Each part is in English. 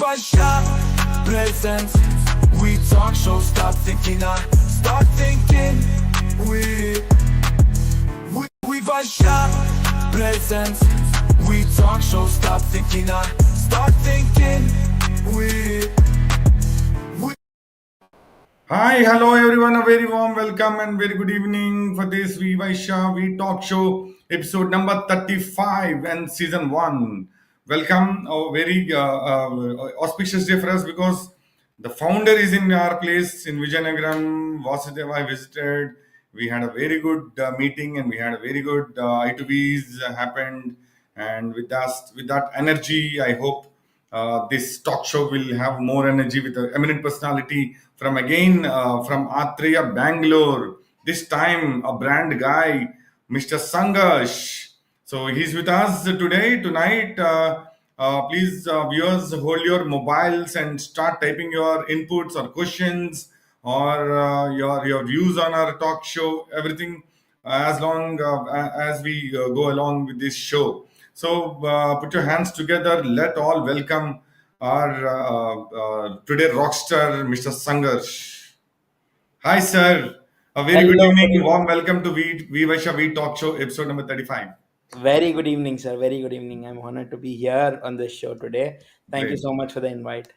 WeVysya presents We Talk Show. Stop thinking, I start thinking. WeVysya presents We Talk Show. Stop thinking, I start thinking. Hi, hello everyone. A very warm welcome and very good evening for this WeVysya We Talk Show episode number 35 and season 1. Welcome. A very auspicious day for us because the founder is in our place in Vijayanagram. Vasudeva I visited. We had a very good meeting and we had a very good I2Bs happened. And with that energy, I hope this talk show will have more energy with an eminent personality from Athreya, Bangalore. This time a brand guy, Mr. Sangharsh. So he's with us tonight. Please, viewers, hold your mobiles and start typing your inputs or questions or your views on our talk show. Everything as long as we go along with this show. So put your hands together. Let all welcome our today rockstar, Mr. Sangharsh. Hi, sir. A very good Hello, good evening. evening. Warm welcome to Vysya We Talk Show, episode number 35. Very good evening, sir. Very good evening. I'm honored to be here on this show today. Thank you Great. so much for the invite.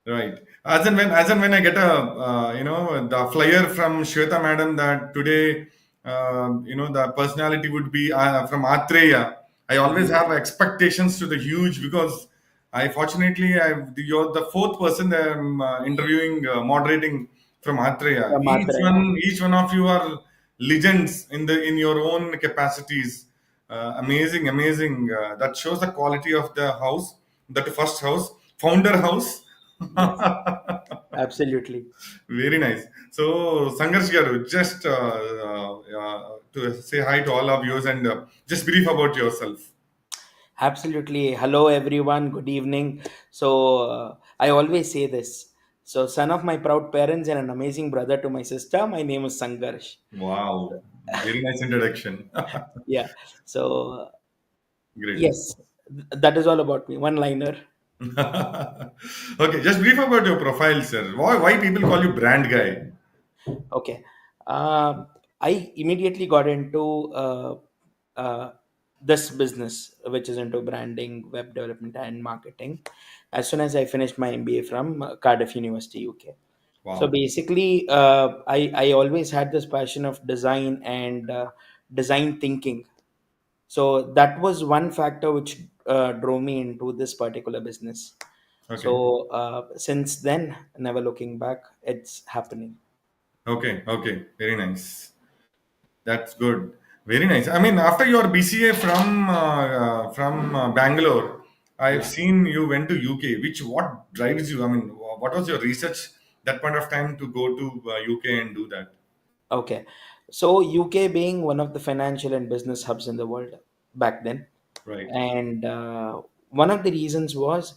Right. As and when I get a the flyer from Shweta madam that today the personality would be from Athreya. I always Mhm. have expectations to the huge because you're the fourth person that I'm interviewing moderating from Athreya. From Each Athreya. one each one of you are legends in your own capacities. Amazing. That shows the quality of the house, that first house, founder house. Yes, absolutely. Very nice. So, Sangharsh garu, just to say hi to all of you and just brief about yourself. Absolutely. Hello, everyone. Good evening. So, I always say this. So, son of my proud parents and an amazing brother to my sister, my name is Sangharsh. Wow, very nice introduction. Yeah. So, Great. yes, that is all about me. One liner. Okay, just brief about your profile, sir. Why people call you brand guy? Okay. Uh, I immediately got into uh, this business, which is into branding, web development, and marketing, as soon as I finished my MBA from Cardiff University, UK. So Wow. basically, I always had this passion of design and design thinking. So that was one factor which drove me into this particular business. Okay. So since then, never looking back, it's happening. Okay. Very nice. That's good. Very nice. I mean, after your BCA from Bangalore, I've Yeah. seen you went to UK. What drives you? I mean, what was your research that point of time to go to UK and do that? Okay. So UK being one of the financial and business hubs in the world back then, Right. and one of the reasons was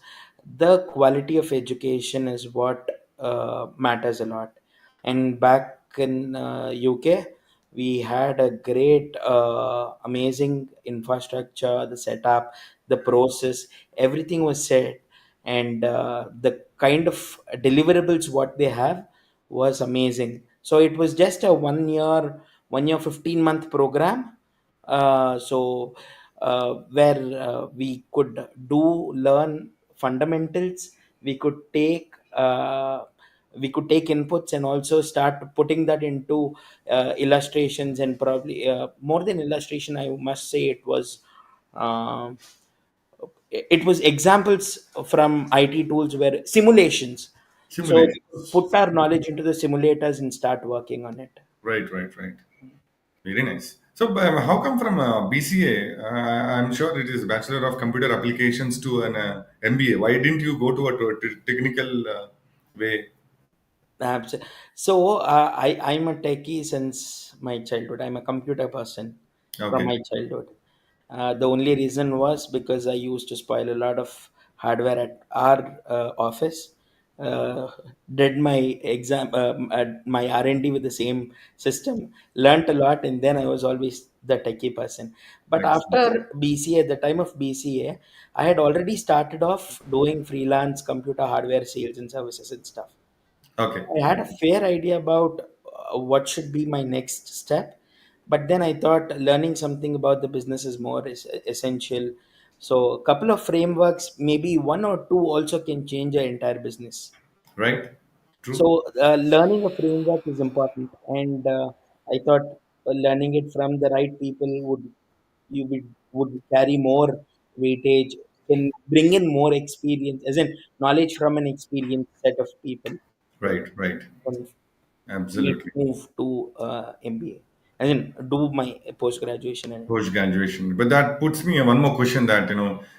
the quality of education is what matters a lot. And back in UK, we had a great, amazing infrastructure, the setup, the process, everything was set, and the kind of deliverables what they have was amazing. So it was just a 1 year 15-month program. Where we could do learn fundamentals, we could take inputs and also start putting that into illustrations, and probably more than illustration, I must say it was um examples from IT tools where simulations. So we could Simulations. put our knowledge into the simulators and start working on it. Right. Very nice. So, how come from BCA? I'm sure it is Bachelor of Computer Applications to an MBA. Why didn't you go to a technical way? Abs- So I'm a techie since my childhood. I'm a computer person from Okay. my childhood. The only reason was because I used to spoil a lot of hardware at our office. uh, did my exam, my R&D with the same system, learnt a lot, and then I was always the techie person. But Excellent. after BCA, at the time of BCA, I had already started off doing freelance computer hardware sales and services and stuff. Okay. I had a fair idea about what should be my next step, but then I thought learning something about the business is more essential. So, a couple of frameworks, maybe one or two, also can change your entire business. Right. True. So, learning a framework is important, and I thought learning it from the right people would carry more weightage, can bring in more experience, as in knowledge from an experienced set of people. Right. Right. Can me Absolutely. move to MBA, I mean, do my post graduation and Post graduation. But that puts me one more question that,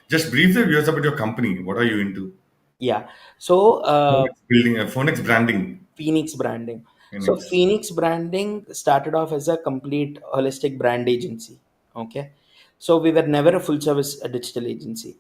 just brief the viewers about your company. What are you into? yeah. So, Phoenix building, Phoenix branding. Phoenix branding. So Phoenix. Phoenix branding started off as a complete holistic brand agency. Okay. So we were never a full service digital agency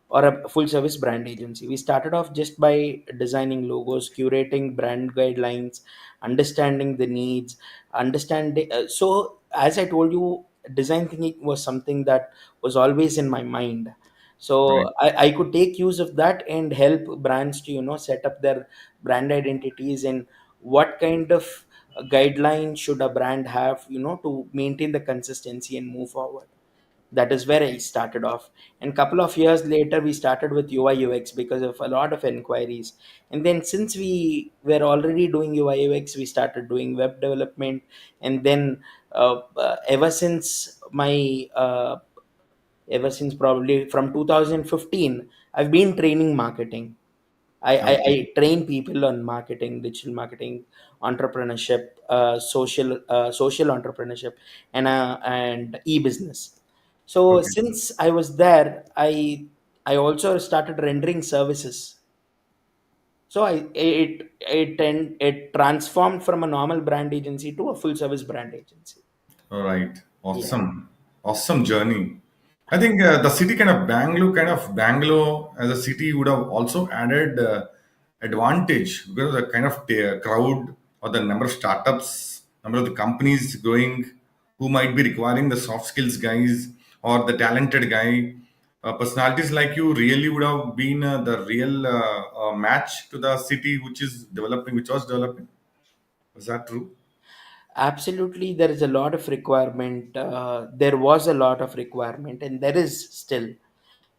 or a full service brand agency. We started off just by designing logos, curating brand guidelines, understanding the needs, understanding. So, as I told you, design thinking was something that was always in my mind. Right. So I could take use of that and help brands to set up their brand identities, and what kind of guideline should a brand have to maintain the consistency and move forward. That is where I started off. And couple of years later, we started with UI UX because of a lot of inquiries. And then since we were already doing UI UX, we started doing web development. And then ever since probably from 2015, I've been training marketing. I Okay. train people on marketing, digital marketing, entrepreneurship, social entrepreneurship, and e-business. So Okay. since I was there, I also started rendering services. So it transformed from a normal brand agency to a full service brand agency. All right. Yeah. Awesome. Awesome journey. I think the city Bangalore as a city would have also added advantage because of the kind of crowd or the number of startups, number of the companies growing who might be requiring the soft skills guys or the talented guy. Personalities like you really would have been the real match to the city which was developing. Was that true? Absolutely, there is a lot of requirement. There was a lot of requirement, and there is still.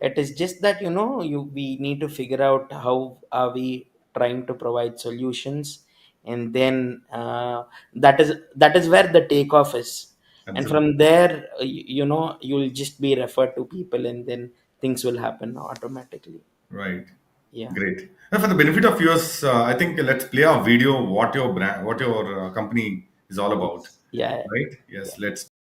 It is just that we need to figure out how are we trying to provide solutions, and then that is where the takeoff is. And Absolutely. from there, you'll just be referred to people, and then things will happen automatically. Right. Yeah. Great. And for the benefit of viewers, I think let's play a video what your company is all about. Yes. Yeah. Right? Yeah. Yes. Let's.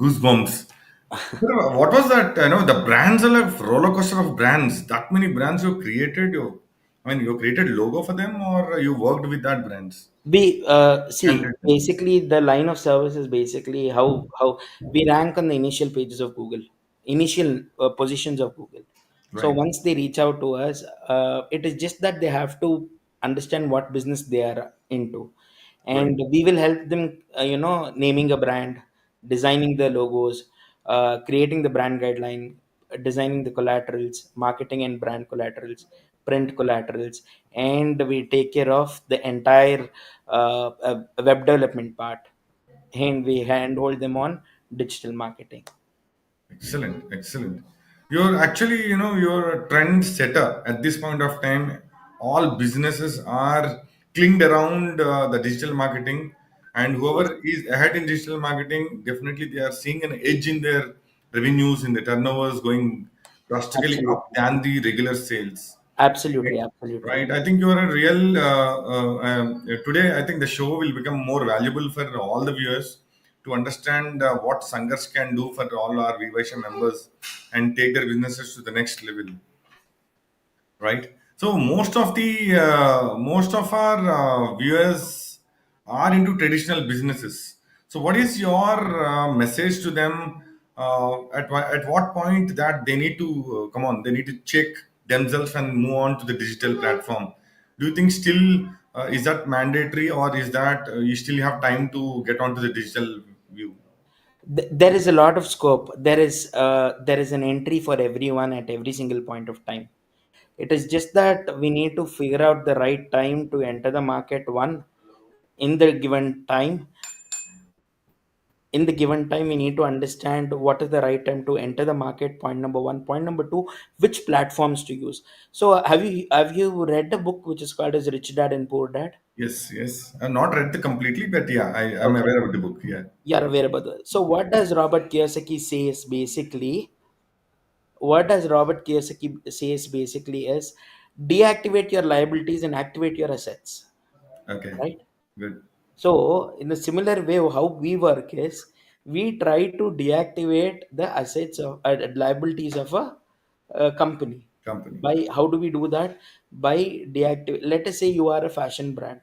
goosebumps. What was that? The brands are like roller coaster of brands. That many brands you created. You created logo for them, or you worked with that brands. We see And basically the line of service is basically how we rank on the initial pages of Google, initial positions of Google. So right, once they reach out to us, it is just that they have to understand what business they are into, right, and we will help them. Naming a brand, designing the logos, creating the brand guideline, designing the collaterals, marketing and brand collaterals, print collaterals, and we take care of the entire web development part, and we handhold them on digital marketing. excellent, excellent. You're actually, you're a trend setter at this point of time. All businesses are clinged around the digital marketing, and Yes, whoever is ahead in digital marketing, definitely they are seeing an edge in their revenues, in the turnovers going drastically up absolutely, than the regular sales. Right. absolutely, absolutely. Right. I think you are a real. Today, I think the show will become more valuable for all the viewers to understand what Sangharsh can do for all our WeVysya members and take their businesses to the next level, right? So most of our viewers are into traditional businesses. So what is your message to them? At what point that they need to come on, they need to check themselves and move on to the digital platform. Do you think still is that mandatory, or is that you still have time to get onto the digital view? There is a lot of scope. There is an entry for everyone at every single point of time. It is just that we need to figure out the right time to enter the market. One, in the given time, we need to understand what is the right time to enter the market. Point number one. Point number two, which platforms to use. So have you read a book which is called as Rich Dad and Poor Dad? Yes, yes. I've not read the completely, but yeah, I'm Okay, aware of the book. Yeah. you're aware about that. So what does Robert Kiyosaki says basically is deactivate your liabilities and activate your assets, Okay. right? Good. So, in a similar way, how we work is we try to deactivate the assets of liabilities of a company. Company. By how do we do that? By deactivate. Let us say you are a fashion brand.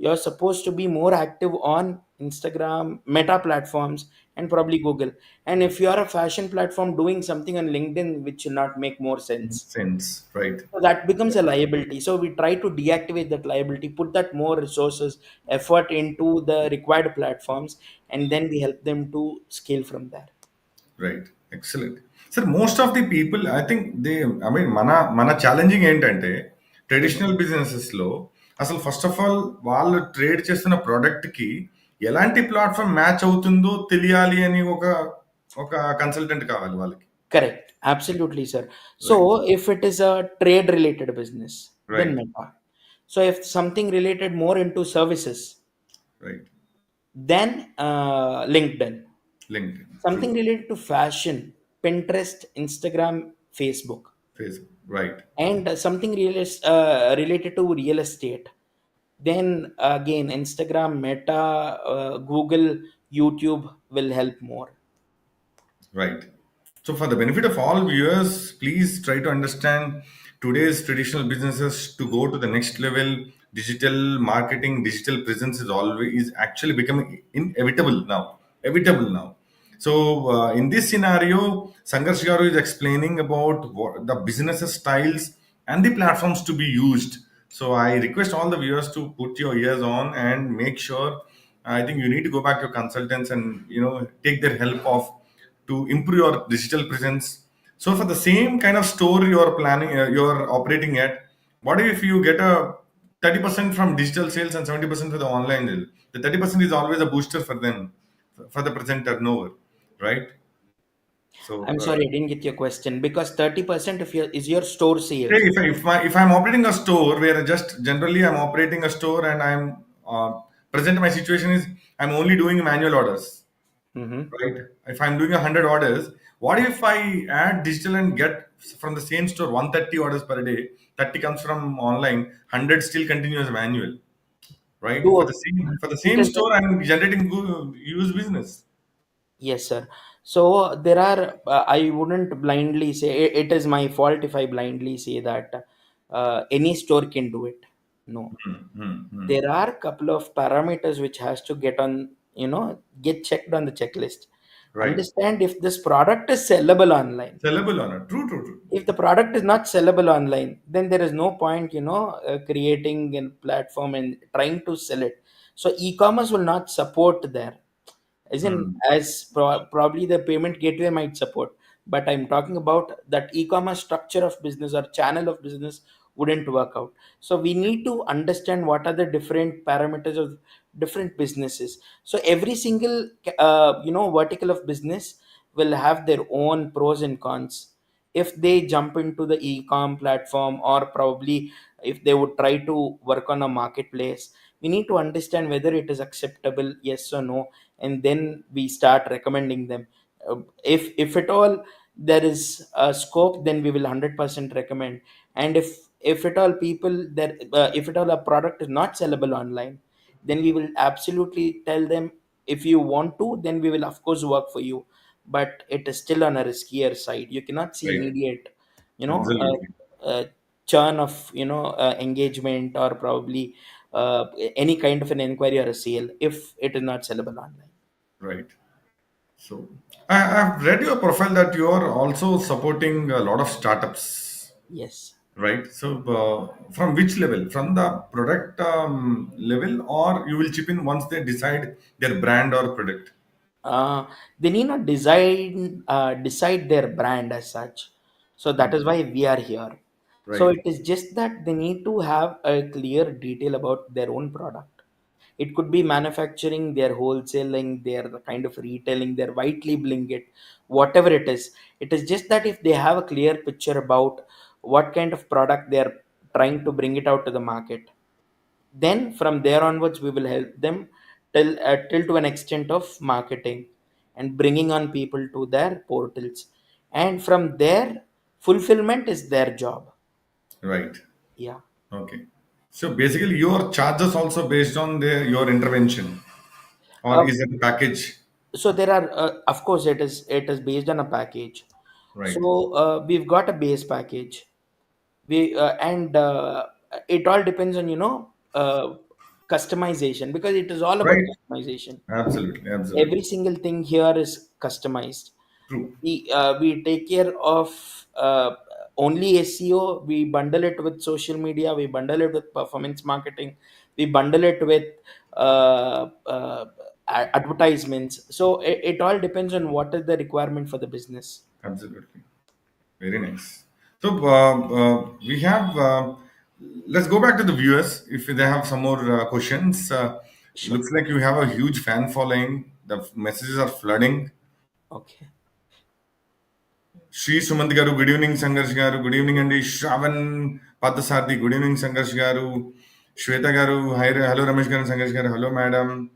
You're supposed to be more active on Instagram, Meta platforms, and probably Google. And if you are a fashion platform doing something on LinkedIn, which will not make more sense, Sense, right? so that becomes a liability. So we try to deactivate that liability, put that more resources, effort into the required platforms, and then we help them to scale from there. Right. Excellent. Sir, most of the people, I think మన challenging ఏంటంటే Mhm. Traditional businesses లో అసలు first of all వాళ్ళు trade చేస్తున్న product కి ఎలాంటి platform match అవుతుందో తెలియాలి అని ఒక కన్సల్టెంట్ కావాలి వాళ్ళకి. Correct. Absolutely, sir. Right, So if it is a trade related business, then right, Meta. So if something related more into services, right. then LinkedIn. Linked true. Something related to fashion, Pinterest, Instagram, Facebook. Face right, And something related to real estate, then again Instagram, Meta, Google, YouTube will help more. right. So, for the benefit of all viewers, please try to understand today's traditional businesses to go to the next level. Digital marketing, digital presence is actually becoming inevitable now. Evitable now. So, in this scenario, Sangharsh Garu is explaining about what the business styles and the platforms to be used. So, I request all the viewers to put your ears on and make sure. I think you need to go back to consultants and take their help of to improve your digital presence. So for the same kind of store you're planning, you're operating at, what if you get a 30% from digital sales and 70% for the online sale? The 30% is always a booster for them for the present turnover, right? So I'm sorry, I didn't get your question, because 30% of your is your store say sales. if I'm operating a store where just generally I'm operating a store and I'm present my situation is I'm only doing manual orders, Hmm. right? If I'm doing 100 orders, what if I add digital and get from the same store 130 orders per day? 30 comes from online, 100 still continues manual, right? Do For a, the same it is store, I'm generating good, use business. Yes, sir. So there are, I wouldn't blindly say it is my fault if I blindly say that any store can do it. No, there are couple of parameters which has to get on, get checked on the checklist. Right. Understand if this product is sellable online. Sellable on it. True, true, true. If the product is not sellable online, then there is no point, creating a platform and trying to sell it. So e-commerce will not support there, as in, Hmm. probably the payment gateway might support, but I'm talking about that e-commerce structure of business or channel of business wouldn't work out. So we need to understand what are the different parameters of different businesses. So every single vertical of business will have their own pros and cons. If they jump into the e-com platform, or probably if they would try to work on a marketplace, we need to understand whether it is acceptable, yes or no, and then we start recommending them. If at all there is a scope, then we will 100% recommend. And if at all people that if at all a product is not sellable online, then we will absolutely tell them, if you want to, then we will of course work for you, but it is still on a riskier side. You cannot see Right. immediate, you know uh, Absolutely. churn of engagement, or probably any kind of an inquiry or a sale if it is not sellable online. Right. So I've read your profile that you are also supporting a lot of startups, Yes. right? So from which level? From the product level, or you will chip in once they decide their brand or product? They need not decide their brand as such. So that is why we are here. So Right. it is just that they need to have a clear detail about their own product. It could be manufacturing, their wholesaling, their kind of retailing, their white labeling it, whatever it is. It is just that if they have a clear picture about what kind of product they are trying to bring it out to the market, then from there onwards we will help them till to an extent of marketing and bringing on people to their portals, and from there fulfillment is their job. Right. Yeah. Okay. So basically, your charges also based on your intervention, or uh, is it a package? so there are, of course it is based on a package. Right. So we've got a base package. We and It all depends on, customization, because it is all about Right. customization. Absolutely. Every Absolutely. single thing here is customized. True. We take care of only SEO. We bundle it with social media. We bundle it with performance marketing. We bundle it with advertisements. So it all depends on what is the requirement for the business. Absolutely. Very nice. So we have. Let's go back to the viewers if they have some more questions. Sure. Looks like you have a huge fan following. The messages are flooding. Okay. Shri Sumant garu, good evening, Sangharsh garu. Good evening, Andy. Shravan Pathasarthi, good evening, Sangharsh garu. Shweta garu, hi, hello, Ramesh garu, Sangharsh garu, hello, madam.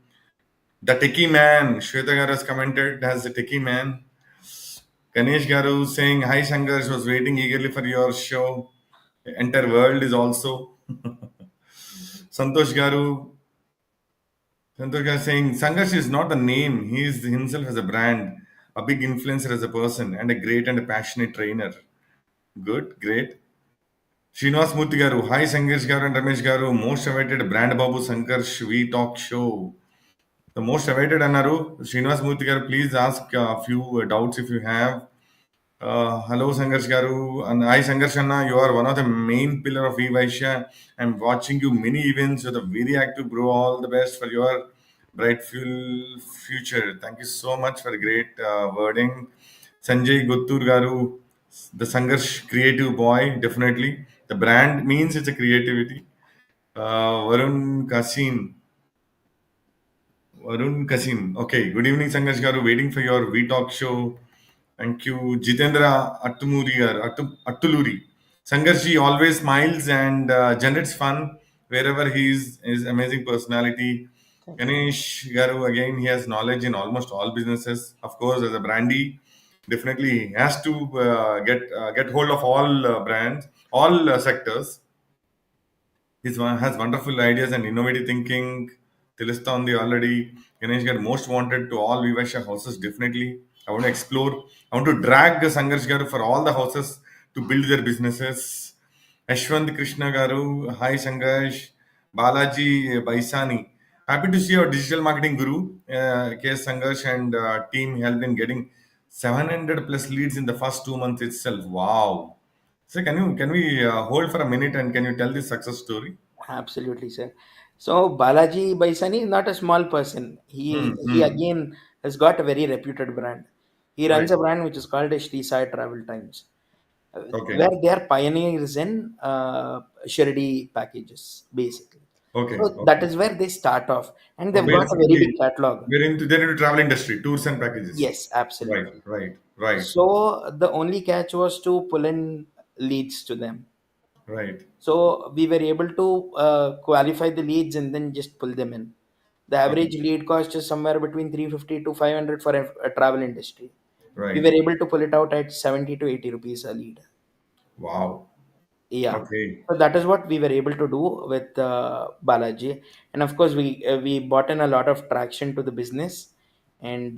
The techie man, Shweta garu has commented as the techie man. Ganesh garu saying, hi, Sangharsh, was waiting eagerly for your show. The entire world is also. Santosh garu, Santosh garu saying, Sangharsh is not a name, he is himself as a brand, a big influencer as a person, and a great and a passionate trainer. Good, great. Srinivas Murthy garu, hi Sangharsh garu and Ramesh garu, most awaited brand Babu Sangharsh We Talk show. The most awaited Anaru, Srinivas Murthy garu, please ask a few doubts if you have. Hello Sangharsh garu, and hi Sangharsh Anna, you are one of the main pillar of WeVysya. I'm watching you many events. You're the very active bro. All the best for your bright future. Thank you so much for the great wording. Sanjay Guttur garu, the Sangharsh creative boy, definitely. The brand means it's a creativity. Varun Kasim. Varun Kasim. Okay. Good evening, Sangharsh garu. Waiting for your WeTalk show. Thank you, Jitendra Attuluri. Sangharshi always smiles and generates fun wherever he is. His amazing personality. Thank you. Ganesh Garu, again, he has knowledge in almost all businesses. Of course, as a brandy, definitely he has to get hold of all brands, all sectors. He has wonderful ideas and innovative thinking. తెలుస్తోంది already. Ganesh గారు most wanted to all WeVysya houses, definitely. I want to explore. I want to drag Sangharsh garu for all the houses to build their businesses. Ashwant Krishna garu, hi Sangharsh. Balaji Baisani. Happy to see our digital marketing guru, K. Sangharsh and team helped in getting 700 plus leads in the first 2 months itself. Wow. So can we hold for a minute and can you tell this success story? Absolutely, sir. So Balaji Baisani is not a small person. He Hmm. again has got a very reputed brand. He Right. runs a brand which is called as Shri Sai Travel Times, Okay. where they are pioneers in Shirdi packages, basically. Okay. So that Okay. is where they start off, and Oh, they've got a very basically, big catalog. they're into travel industry, tours and packages. Yes, Right. absolutely. Right. Right. So the only catch was to pull in leads to them. Right. So we were able to qualify the leads and then just pull them in. The Okay. average lead cost is somewhere between 350 to 500 for a travel industry. We Right. were able to pull it out at 70 to 80 rupees a lead. Wow. Yeah. Okay. So that is what we were able to do with Balaji. And of course, we brought in a lot of traction to the business. And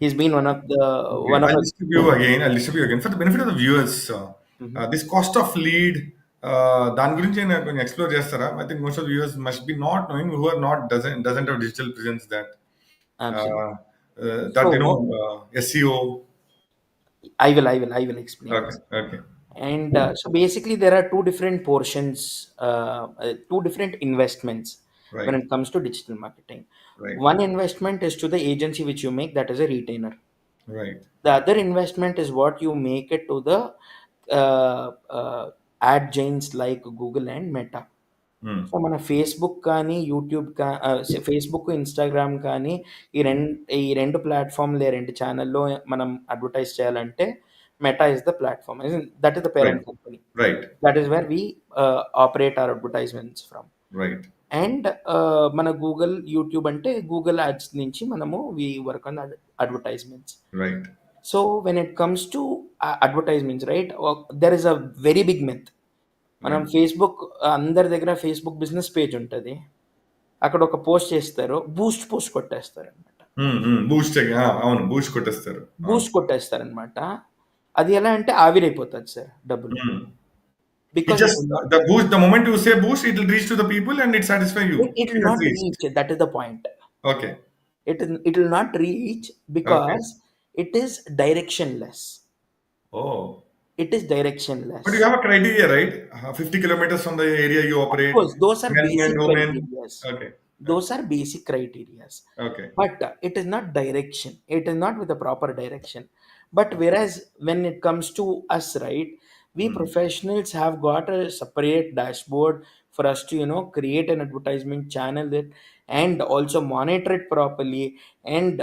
he's been Okay. one of I'll a. disturb you again. I'll disturb you again for the benefit of the viewers. Mhm. This cost of lead, దాని గురించి నేను కొంచెం explore చేస్తారా? I think most of the viewers must be not knowing who are not doesn't have digital presence that Absolutely. uh, that So SEO. I will explain Okay. this. Okay. And so basically, there are two different portions, two different investments when Right. it comes to digital marketing. Right. One investment is to the agency which you make, that is a retainer. Right. The other investment is what you make it to the ad giants like Google and Meta. Hmm. So మన Facebook కానీ YouTube Facebook Instagram కానీ ఈ రెండు ప్లాట్ఫామ్లు రెండు ఛానల్లో మనం advertise చేయాలంటే Meta is the platform that is the Right. Parent company Right. That is where we operate our advertisements from Right. And మన గూగుల్ యూట్యూబ్ అంటే గూగుల్ యాడ్స్ నుంచి మనము we work on advertisements Right. So when it comes to advertisements right there is a very big myth మనం Right. Facebook అందరి దగ్గర Facebook business page ఉంటుంది అక్కడ ఒక పోస్ట్ చేస్తారు బూస్ట్ పోస్ట్ కొట్టేస్తారనమాట బూస్ట్ అవును బూస్ట్ కొట్టేస్తారు అవును బూస్ట్ కొట్టేస్తారనమాట అది ఎలా అంటే ఆవిరైపోతుంది సార్ డబ్బులు it because just the moment you say boost it will reach to the people and it satisfy you. it It will has not reached. reach, that is the point. Okay. It will not reach Okay. because it is directionless. Oh, It is but you directionless. have a criteria, right? 50 kilometers from the area you Of operate, course, those are men and basic women. criterias. Okay. Those are basic criterias. Okay. But it is not direction. It is not with a proper direction. But whereas when it comes to us, right, we Hmm. professionals have got a separate dashboard for us to, create an advertisement channel that and also monitor it properly. And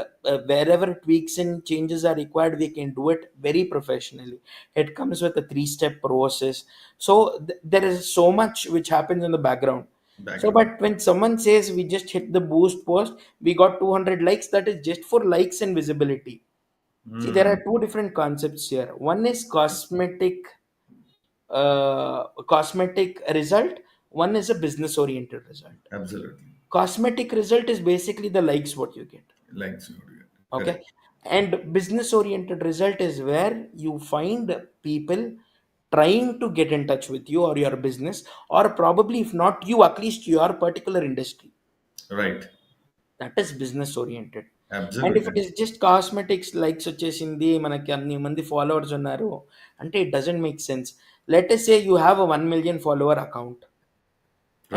wherever tweaks and changes are required, we can do it very professionally. It comes with a three-step process. So there is so much which happens in the background. So, Background. but when someone says we just hit the boost post, we got 200 likes, that is just for likes and visibility. See, there Hmm. are two different concepts here. One is cosmetic result. One is a business oriented result. Absolutely. Cosmetic result is basically the likes what you get. Like so, yeah. Okay. Correct. And business oriented result is where you find people trying to get in touch with you or your business, or probably if not you, at least your particular industry. Right. That is business oriented. And if Absolutely. It is just cosmetics likes వచ్చేసింది మనకి అన్ని మంది followers ఉన్నారు అంటే it doesn't make sense. Let us say you have a 1 million follower account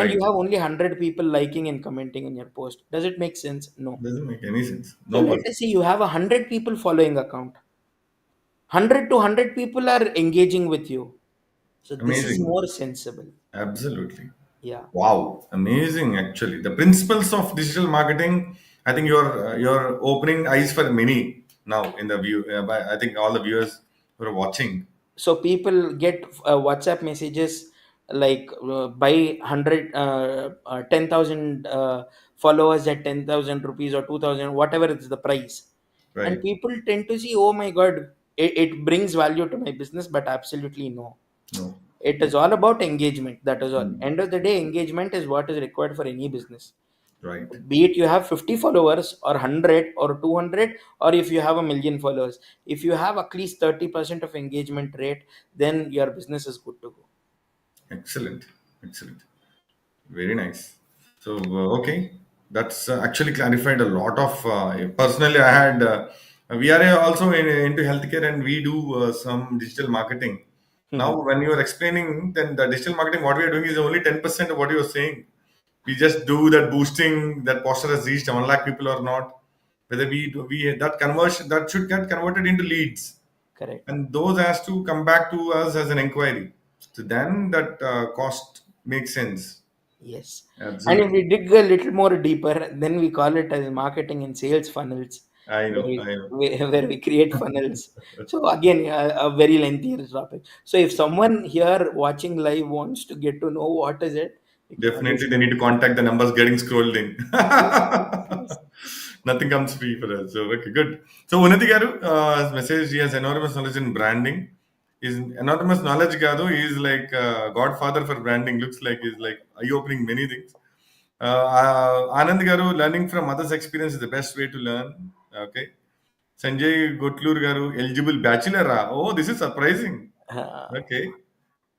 and you Right. Have only 100 people liking and commenting in your post. Does it make sense? No. Doesn't make any sense. So No let person. us say you have 100 people following account. 100 to 100 people are engaging with you. So this is Amazing. more sensible. Absolutely. Yeah. Wow, amazing! Actually, the principles of digital marketing. I think you're opening eyes for many now in the view. I think all the viewers who are watching. So people get WhatsApp messages like buy 10,000 followers at 10,000 rupees or 2,000, whatever is the price. And Right? people tend to see, oh my God, it brings value to my business, but absolutely no. No. It is all about engagement. That is all. Hmm. End of the day, engagement is what is required for any business. Right. Be it you have 50 followers or 100 or 200, or if you have a million followers, if you have at least 30% of engagement rate, then your business is good to go. Excellent. Excellent. Very nice. So, okay, that's actually clarified a lot of. Personally, I had we are also into healthcare and we do some digital marketing. Now, when you are explaining, then the digital marketing, what we are doing is only 10% of what you are saying. We just do that boosting, that poster has reached 1 lakh people or not. Whether we that conversion that should get converted into leads, Correct. and those has to come back to us as an inquiry. So then that cost makes sense. Yes. And if Absolutely. we dig a little more deeper, then we call it as marketing and sales funnels, I where know, we, I know. where we create funnels. So, again, a very lengthy topic. So, if someone here watching live wants to get to know what is it, you can always Definitely, they come. need to contact the numbers getting scrolled in. Yes. Yes. Nothing comes free for us. So, okay, good. So, Unnati Garu, his message, he has enormous knowledge in branding. His enormous knowledge, Gado, he is like godfather for branding. Looks like he's like eye-opening many things. Anand Garu, learning from others' experience is the best way to learn. Okay. Sanjay Gotlur Garu, eligible bachelor. Oh, this is surprising. Uh, Okay.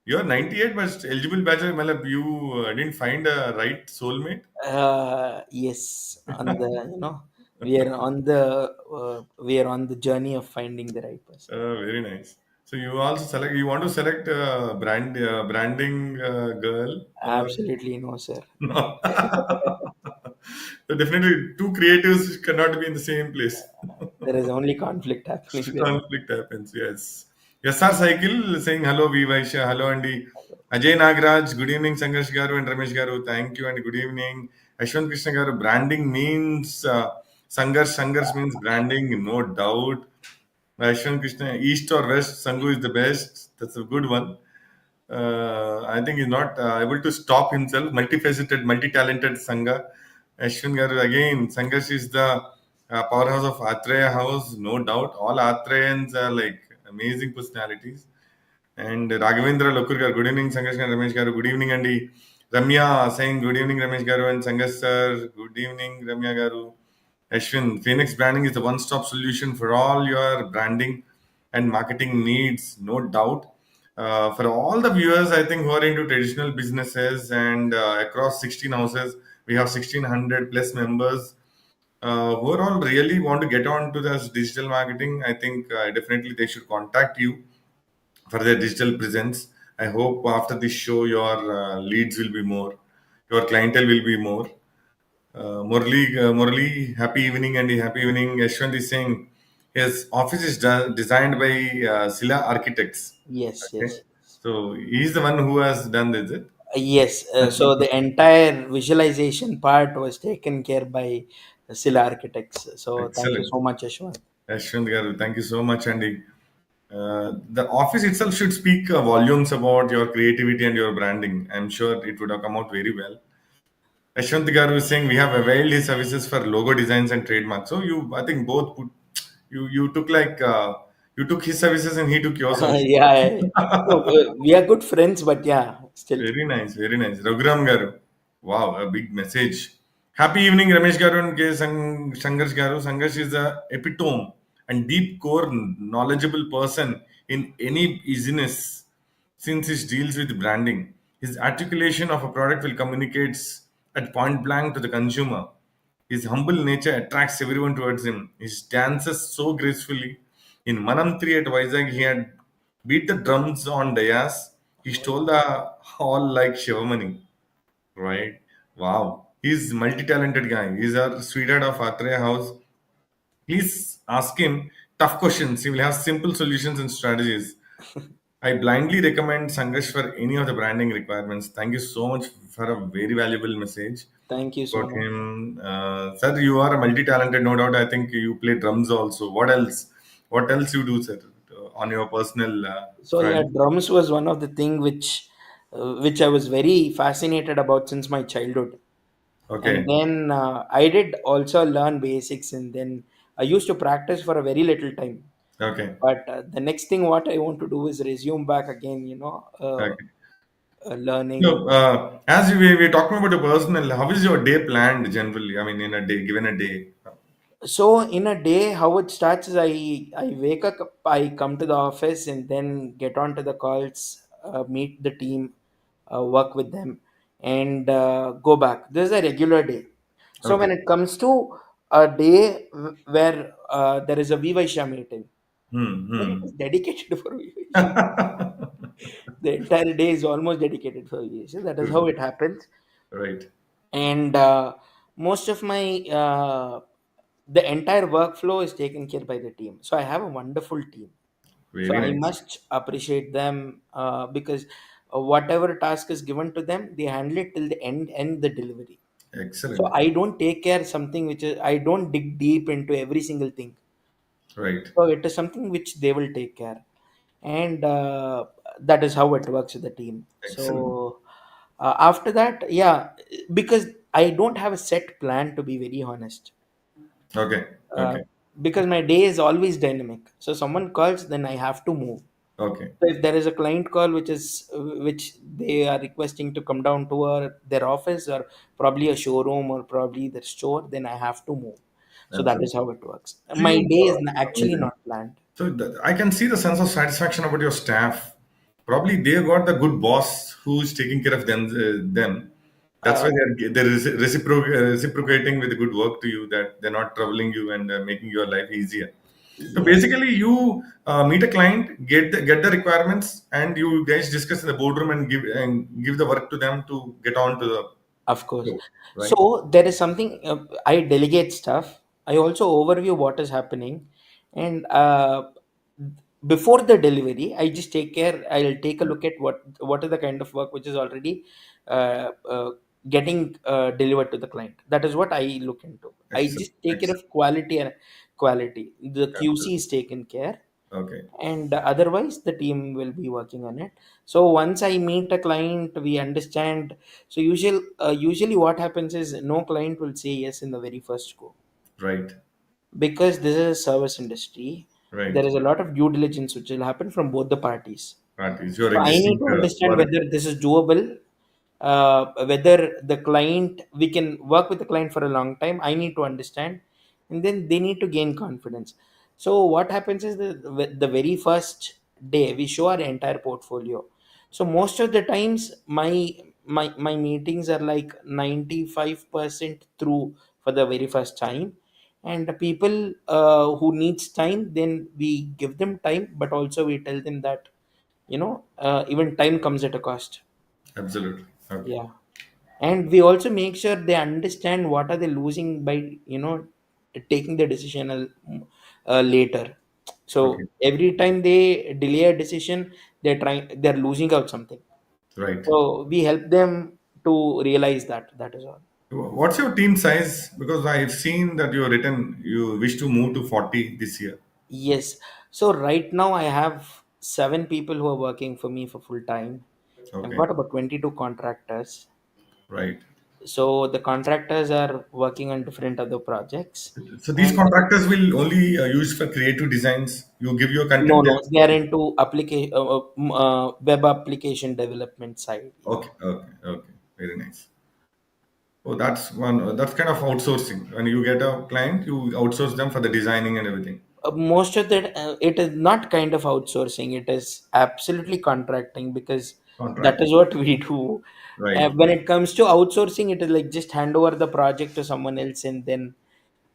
You're 98, but eligible bachelor. Malab, you didn't find a right soulmate. yes, on the, we are on the journey of finding the right person. Very nice. So you also select. You want to select a branding girl or Absolutely no, sir. no? So definitely, two creatives cannot be in the same place. There is only conflict happening there. Conflict happens. Yes. SR Cycle saying hello, WeVysya. Hello, Andy. Ajay Nagraj. Good evening, Sangharsh Garu and Ramesh Garu. Thank you and good evening. Ashwant Krishna Garu. Branding means Sangharsh. Sangharsh means branding, no doubt. Ashwant Krishna. East or West, Sangu is the best. That's a good one. I think he's not able to stop himself. Multifaceted, multi-talented Sangha. Ashwin Garu again. Sangharsh is the powerhouse of Athreya House, no doubt. All Athreyans are like amazing personalities. And Raghavendra Lokur Garu. Good evening, Sangharsh and Ramesh Garu. Good evening, Andy. Ramya saying good evening, Ramesh Garu and Sangharsh sir. Good evening, Ramya Garu. Ashwin, Phoenix Branding is the one stop solution for all your branding and marketing needs, no doubt. For all the viewers, I think, who are into traditional businesses and across 16 houses, we have 1600 plus members who are all really want to get on to this digital marketing. I think definitely they should contact you for their digital presence. I hope after this show, your leads will be more, your clientele will be more. Murli, happy evening and happy evening. Yashwant is saying his office is designed by Sila Architects. Yes, Okay, yes, yes. so he's the one who has done this. Is it? Yes, so the entire visualization part was taken care by Silla Architects. So thank you Excellent, so much, Ashwin. Yashwant Garu. Thank you so much, Andy. The office itself should speak volumes about your creativity and your branding. I'm sure it would have come out very well. Yashwant Garu is saying we have availed his services for logo designs and trademarks. So you, I think both put, you took like you took his services and he took yours also. Yeah, so, we are good friends, but yeah, still. Very nice, very nice. Raghuram Garu. Wow, a big message. Happy evening, Ramesh Garu and K. Sangharsh Garu. Sangharsh is the epitome and deep core knowledgeable person in any business since he deals with branding. His articulation of a product will communicates at point blank to the consumer. His humble nature attracts everyone towards him. He dances so gracefully. In Manam 3 at Vizag, he had beat the drums on dayas. He stole the hall like Shivamani. Right? Wow. He's multi-talented guy. He's our sweetheart of Athreya House. Please ask him tough questions. He will have simple solutions and strategies. I blindly recommend Sangesh for any of the branding requirements. Thank you so much for a very valuable message Thank you so about much. him. Sir, you are a multi-talented, no doubt. I think you play drums also. What else? What else you do, sir, on your personal So yeah, front? drums was one of the thing which I was very fascinated about since my childhood. And Okay, then I did also learn basics, and then I used to practice for a very little time. okay, But the next thing what I want to do is resume back again, okay. learning. So, as we're talking about your personal, how is your day planned generally? I mean, in a day, given a day. So in a day, how it starts is I wake up, I come to the office, and then get on to the calls, meet the team, work with them, and go back. This is a regular day. So Okay. when it comes to a day where there is a WeVysya meeting, Hmm. then it Hmm. is dedicated for WeVysya. The entire day is almost dedicated for WeVysya. That is how Good. it happens. Right. And most of my the entire workflow is taken care by the team. So I have a wonderful team. So Very I nice. must appreciate them, because whatever task is given to them, they handle it till the end the delivery. So Excellent. I don't take care something which is, I don't dig deep into every single thing. Right. So it is something which they will take care, and that is how it works with the team. Excellent. So after that, yeah, because I don't have a set plan, to be very honest. Okay. uh, Okay. because my day is always dynamic. So someone calls, then I have to move. Okay. So if there is a client call which they are requesting to come down to their office, or probably a showroom, or probably their store, then I have to move. So that is Absolutely. how it works. So My you, day is actually amazing. not planned. So I can see the sense of satisfaction about your staff. Probably they got the good boss who's taking care of them. That's Uh, why they're reciprocating with the good work to you. That they're not troubling you and making your life easier. So yes, basically, you meet a client, get the requirements, and you guys discuss in the boardroom and give the work to them to get on to the of course. show, right? So there is something, I delegate stuff. I also overview what is happening, and before the delivery, I just take care. I'll take a look at what is the kind of work which is already getting delivered to the client. That is what I look into. I Excellent, just take care excellent. of quality and quality. The QC Absolutely. is taken care, Okay, and otherwise the team will be working on it. So once I meet a client, we understand. So usually what happens is, no client will say yes in the very first go, right, because this is a service industry. There right. is a lot of due diligence which will happen from both the parties. Parties, your So I need existing to understand work. whether this is doable, whether the client, we can work with the client for a long time. I need to understand, and then they need to gain confidence. So what happens is, the very first day we show our entire portfolio. So most of the times, my meetings are like 95% through for the very first time, and the people who needs time, then we give them time, but also we tell them that, even time comes at a cost. Absolutely. Okay, Yeah. And we also make sure they understand what are they losing by, taking the decision later. okay, So every time they delay a decision, they're losing out something. right. So we help them to realize that. That is all. What's your team size? Because I've seen that you wish to move to 40 this year. Yes. So right now I have 7 people who are working for me for full time. I've Okay, got about 22 contractors. right. So the contractors are working on different other projects. So these And contractors will only use for creative designs. You give your no, content. no, they are into web application development side. Yeah. Okay, okay, okay. Very nice. Oh, that's one. That's kind of outsourcing. When you get a client, you outsource them for the designing and everything. Most of that, it is not kind of outsourcing. It is absolutely contracting, because that Contract. is what we do. Right, When it comes to outsourcing, it is like just hand over the project to someone else, and then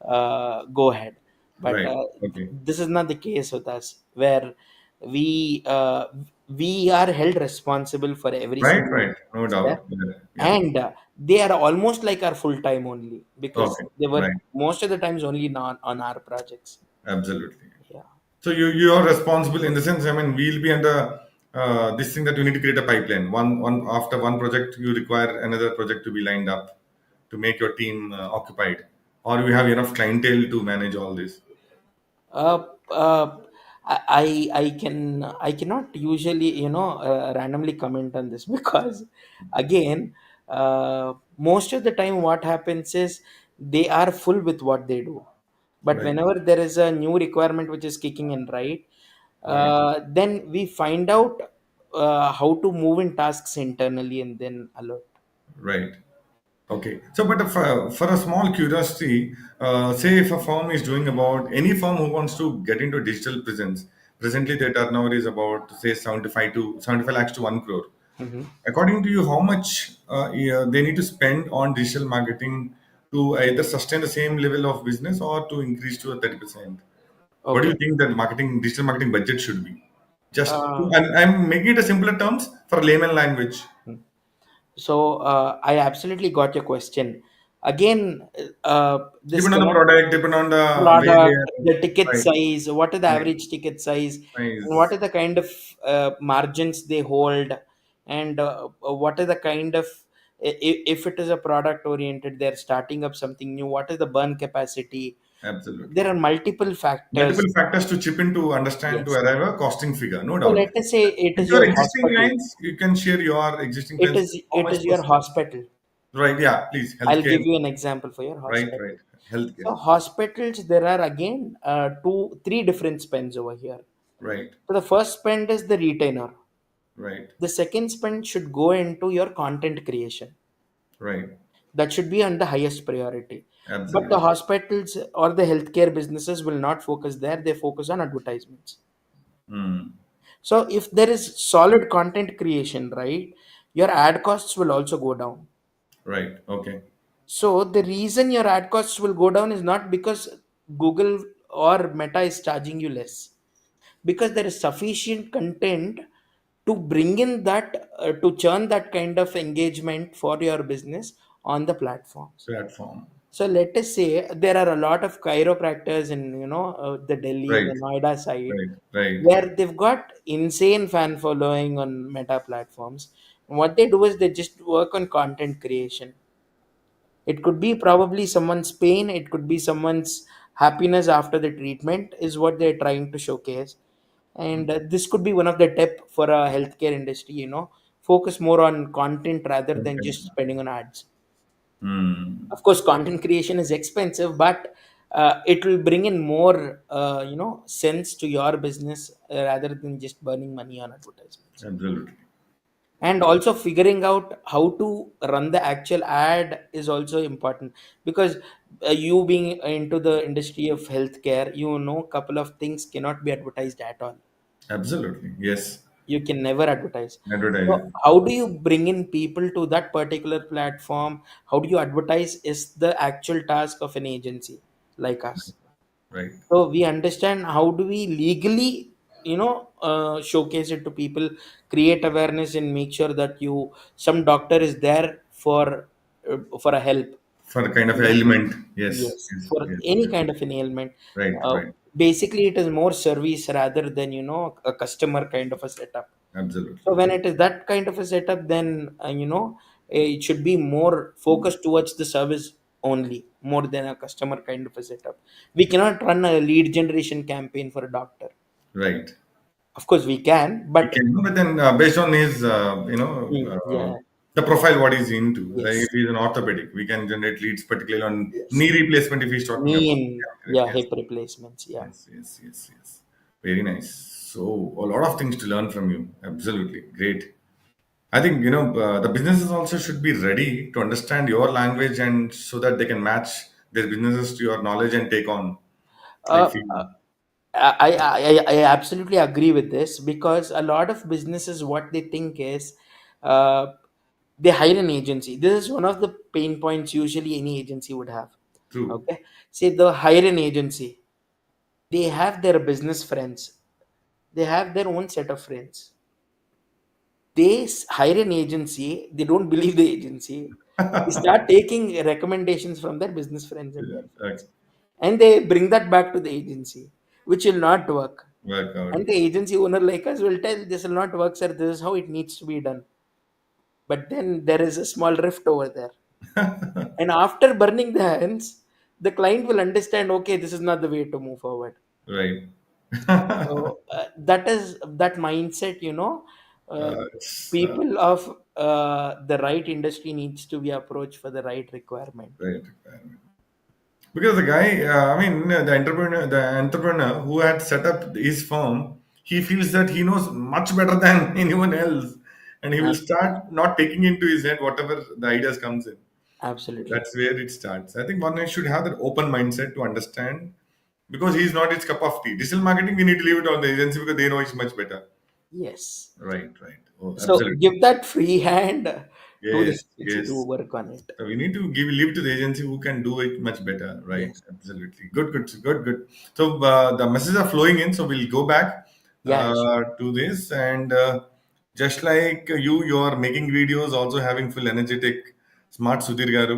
go ahead. But right. Okay. this is not the case with us, where we uh, we are held responsible for every Right, single right. No step, doubt. Yeah, yeah. and they are almost like our full time only, because Okay. they were Right. most of the times only not on our projects. Absolutely. Yeah. So you are responsible in the sense. I mean, we'll be under this thing that you need to create a pipeline. One after one project, you require another project to be lined up to make your team occupied, or you have enough clientele to manage all this. Uh, uh, I cannot usually, randomly comment on this because, again, most of the time what happens is, they are full with what they do, but Right. whenever there is a new requirement which is kicking in, right, Right. then we find out. how to move in tasks internally and then alert. Right. Okay. So, but if, for a small curiosity, say if a firm is doing about any firm who wants to get into digital presence, presently their turnover is about say 75 lakhs to 1 crore. Hmm. According to you, how much yeah, they need to spend on digital marketing to either sustain the same level of business or to increase to a 30%? What do you Okay. think that digital marketing budget should be? Uh, I'm making it a simpler terms for layman language. so I absolutely got your question. Again, this Depend on the cannot product, depend on the way they product, are. the ticket Right. size, what is the Nice. average ticket size, and what Nice. are the kind of margins they hold, and what is the kind of if it is a product oriented, they're starting up something new. What is the burn capacity? Absolutely. There are multiple factors. Multiple factors to chip in to understand to Yes. arrive a costing figure, no So doubt. let us say it With is your your existing hospital. clients, you can share your existing It clients. is How it much is your percent? hospital. Right. Yeah. Please. I'll Healthcare. give you an example for your Right. Right. hospital. Healthcare. So hospitals, there are again three different spends over here. Right. So the first spend is the retainer. Right. The second spend should go into your content creation. Right. That should be on the highest priority. But the Absolutely. hospitals or the healthcare businesses will not focus there. They focus on advertisements. Hmm. So if there is solid content creation, right, your ad costs will also go down. Right. Okay. So the reason your ad costs will go down is not because Google or Meta is charging you less, because there is sufficient content to bring in that to churn that kind of engagement for your business on the platforms. Platform. So let us say there are a lot of chiropractors in the Delhi, Right. the Noida side, Right. Right. where they've got insane fan following on Meta platforms. And what they do is they just work on content creation. It could be probably someone's pain, it could be someone's happiness after the treatment, is what they're trying to showcase. And this could be one of the tip for a healthcare industry, focus more on content rather than Okay. just spending on ads. Hmm. Of course, content creation is expensive, but it will bring in more, sense to your business rather than just burning money on advertisements. Absolutely. And also figuring out how to run the actual ad is also important, because you being into the industry of healthcare, couple of things cannot be advertised at all. Absolutely. Yes. You can never advertise. So Advertising. how do you bring in people to that particular platform? How do you advertise is the actual task of an agency like us. Right. So we understand how do we legally showcase it to people, create awareness, and make sure that some doctor is there for a help. For a kind of You know, element. Yes. yes, Yes. for Yes. any Yes. kind of an ailment. Right. uh, Right. Basically it is more service rather than a customer kind of a setup. So Absolutely. when it is that kind of a setup, then it should be more focused towards the service only, more than a customer kind of a setup. We cannot run a lead generation campaign for a doctor. Right. Of course, we can, We but can, but then based on his, yeah, the profile what he's into. Like if yes, he's an orthopedic, we can generate leads particularly on yes, knee replacement if he's talking about. knee and Yeah, correct. yeah, Yes. hip replacements. Yeah. Yes. Yes. Yes. Yes. Very nice. So a lot of things to learn from you. Absolutely great. I think the businesses also should be ready to understand your language and so that they can match their businesses to your knowledge and take on. I Uh, feel I absolutely agree with this, because a lot of businesses, what they think is, uh, they hire an agency. This is one of the pain points usually any agency would have. true. Okay, say they hire an agency, they have their business friends, they have their own set of friends. They hire an agency, they don't believe the agency. They start taking recommendations from their business friends and Yeah, their friends, and they bring that back to the agency, which will not work. work out. And the agency owner like us will tell, this will not work, sir. This is how it needs to be done. But then there is a small rift over there. And after burning the hands, the client will understand, okay, this is not the way to move forward. Right. So that is that mindset, uh, It's people of the right industry needs to be approached for the right requirement. right. Because the guy, I mean, the entrepreneur who had set up his firm, he feels that he knows much better than anyone else, and he will Ab- start not taking into his head whatever the ideas comes in. Absolutely. That's where it starts. I think one should have that open mindset to understand, because he's not its cup of tea. Digital marketing, we need to leave it on the agency because they know it's much better. Yes. Right, right. Oh, So absolutely. give that free hand to the Yes, agency to yes. work on it. So we need to give leave to the agency who can do it much better. Right, Yes. absolutely. Good, good, good, good. So the messages are flowing in. So we'll go back Yeah, sure. to this, and just like you are making videos, also having full energetic, smart Sudhir Garu,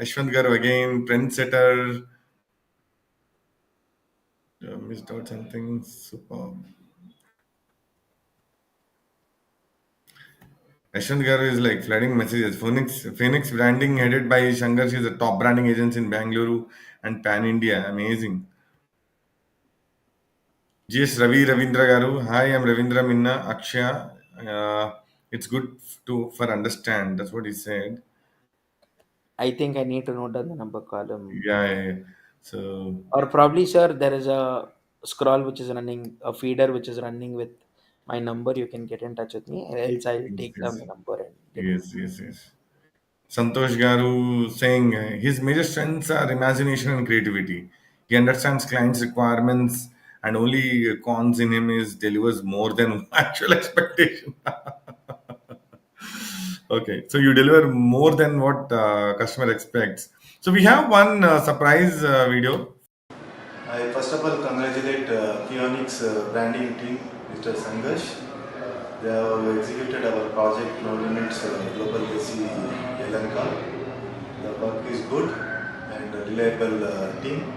Ashwant Garu again, trendsetter, missed out something super. Ashwant Garu is like flooding messages. Phoenix branding headed by Sangharsh is a top branding agency in Bengaluru and Pan India. Amazing. GS Ravi Ravindra Garu. Hi, I'm Ravindra Minna Akshaya. It's good to for understand. That's what he said. I think I need to note down the number column. Yeah, yeah, yeah. So Or probably, sir, there is a scroll which is running, a feeder which is running with my number. You can get in touch with me, else I'll yes, take down yes, the number and get in. yes, yes, yes. Santosh Garu saying his major strengths are imagination and creativity. He understands clients' requirements, and only cons in him is delivers more than actual expectation. Okay, so you deliver more than what customer expects. So we have one surprise video. I first of all congratulate Phoenix branding team, Mr. Sangharsh. They have executed our project No Limits Global AC Lanka. The work is good and a reliable team.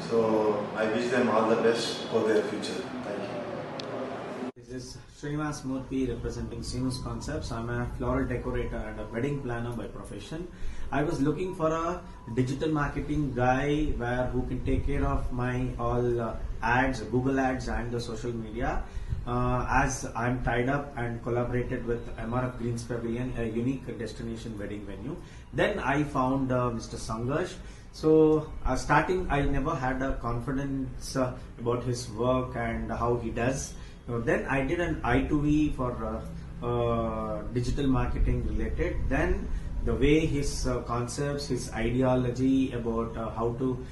So I wish them all the best for their future. Thank you. This is Srinivas Murthy representing Sinus Concepts. I'm a floral decorator and a wedding planner by profession. I was looking for a digital marketing guy who can take care of my all ads, Google ads and the social media. As I'm tied up and collaborated with MRF Greens Pavilion, a unique destination wedding venue. Then I found Mr. Sangharsh. So starting, I never had a confidence about his work and how he does. Then I did an I2V for digital marketing related. Then the way his concepts, his ideology about how to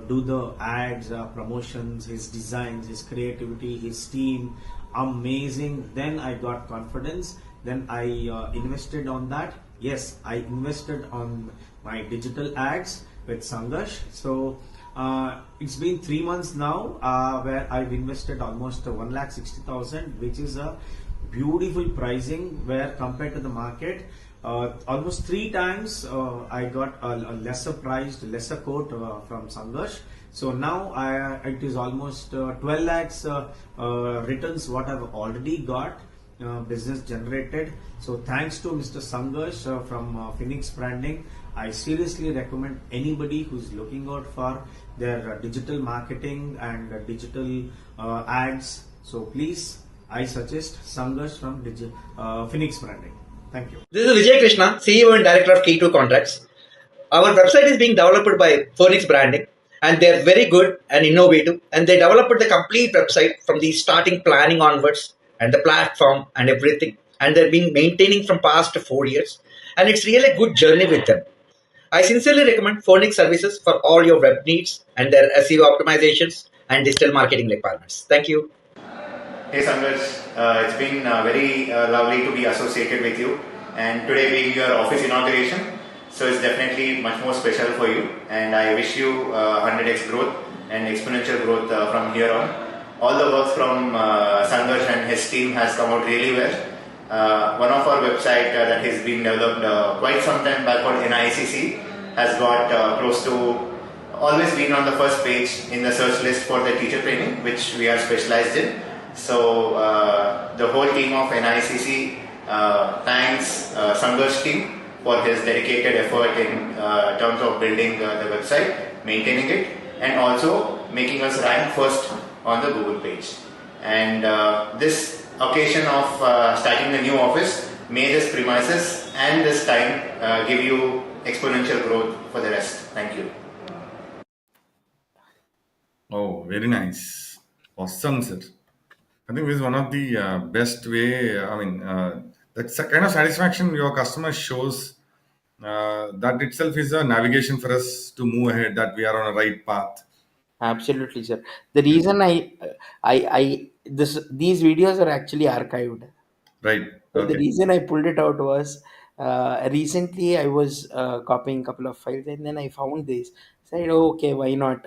do the ads, promotions, his designs, his creativity, his team, amazing. Then I got confidence. Then I invested on that. Yes, I invested on my digital ads with Sangharsh. So it's been 3 months now where I've invested almost 1,60,000, which is a beautiful pricing where compared to the market. Almost 3 times I got a lesser priced, lesser quote from Sangharsh. So now it is almost 12 lakhs returns what I've already got. Business generated. So thanks to Mr. Sangharsh from Phoenix Branding, I seriously recommend anybody who's looking out for their digital marketing and digital ads. So please, I suggest Sangharsh from Phoenix Branding. Thank you. This is Vijay Krishna, CEO and Director of Key2 Contracts. Our website is being developed by Phoenix Branding, and they're very good and innovative, and they developed the complete website from the starting planning onwards and the platform and everything, and they're being maintaining from past 4 years, and it's really a good journey with them. I sincerely recommend Phoenix services for all your web needs and their SEO optimizations and digital marketing requirements. Thank you. Hey Sangharsh, it's been very lovely to be associated with you, and today being your office inauguration, so it's definitely much more special for you, and I wish you 100x growth and exponential growth from here on. All the work from Sangharsh and his team has come out really well. One of our website that has been developed quite some time back called NICC has got close to always been on the first page in the search list for the teacher training, which we are specialized in. So the whole team of NICC thanks Sangharsh team for his dedicated effort in terms of building the website, maintaining it, and also making us rank first on the Google page. And this occasion of starting the new office, may this premises and this time give you exponential growth for the rest. Thank you. Oh, very nice. Awesome, sir. I think this is one of the best way. I mean, that's a kind of satisfaction your customer shows. That itself is a navigation for us to move ahead. That we are on a right path. Absolutely, sir. The reason these videos are actually archived. Right. So the Okay. reason I pulled it out was recently I was copying a couple of files and then I found this. Said, oh, okay, why not?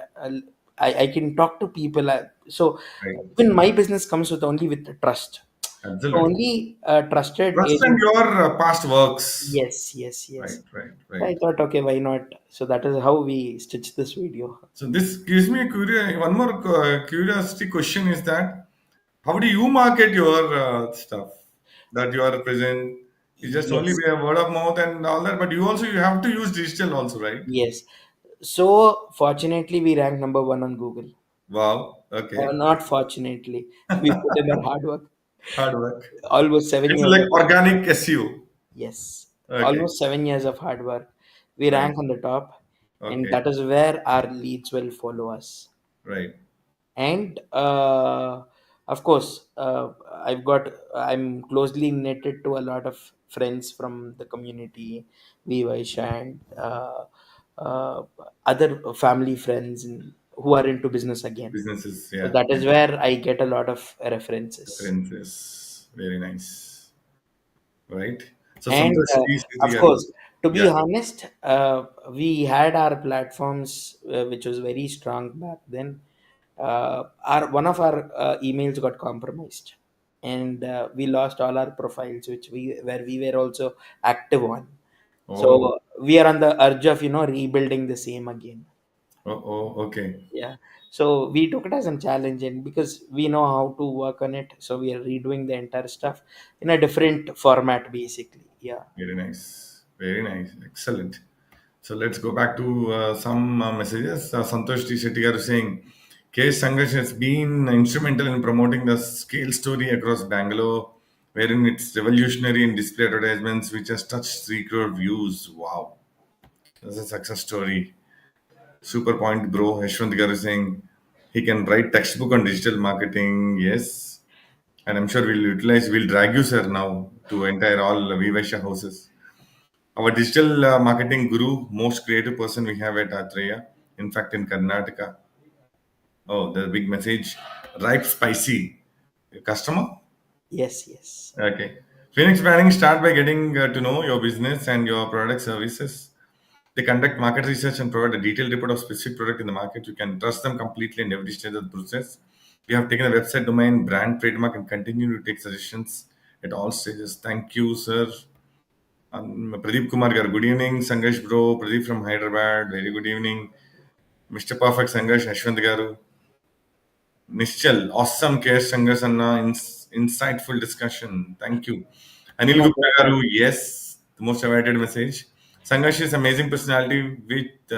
I can talk to people. So Right. even my business comes with only with the trust. So Absolutely. only trusted Trust and agent. your past works. Yes, yes, Right. yes. Right. So I Right. thought, okay, why not? So that is how we stitch this video. So this gives me a one more curiosity question is that how do you market your stuff that you are present? You just only Yes, be a word of mouth and all that, but you have to use digital also, right? yes. So fortunately, we ranked number one on Google. Wow. Okay. Not fortunately, we put in our hard work. Hard work. Almost seven It's years like of hard work. organic SEO. Yes, Okay. almost 7 years of hard work. We Right. rank on the top, and Okay. that is where our leads will follow us. Right. And of course, I'm closely knitted to a lot of friends from the community, WeVysya, and uh, other family friends who are into business again. Businesses. So Yeah. that is where I get a lot of references. References. Very nice. Right. So And Santosh T. of Garu. course, to be Yeah. honest, we had our platforms which was very strong back then. Our one of our emails got compromised, and we lost all our profiles, which we where we were also active on. Oh. So we are on the urge of rebuilding the same again. Oh. Oh. Okay. Yeah. So we took it as a challenge, and because we know how to work on it, so we are redoing the entire stuff in a different format, basically. Yeah. Very nice. Very nice. Excellent. So let's go back to some messages. Santosh T. Shetty garu saying, Case Sangharsh has been instrumental in promoting the scale story across Bangalore, wherein it's revolutionary in display advertisements, which has touched 3 crore views. Wow. That's a success story. Super point, bro. Yashwant garu saying, he can write textbook on digital marketing. Yes. And I'm sure we'll drag you, sir, now to entire all WeVysya houses. Our digital marketing guru, most creative person we have at Athreya, in fact, in Karnataka. Oh, the big message. Ripe spicy. Customer? Yes. Yes. Okay. Phoenix Branding start by getting to know your business and your product services. They conduct market research and provide a detailed report of specific product in the market. You can trust them completely in every stage of the process. We have taken a website domain, brand, trademark, and continue to take suggestions at all stages. Thank you, sir. Pradeep Kumar garu, good evening. Sangharsh bro, Pradeep from Hyderabad, very good evening. Mr. Perfect Sangharsh, Ashwant garu. Nischal, awesome case, Sangharsh Anna, insightful discussion. Thank you. Anil No, Gupta garu, yes, the most awaited message. Sangharsh is amazing personality with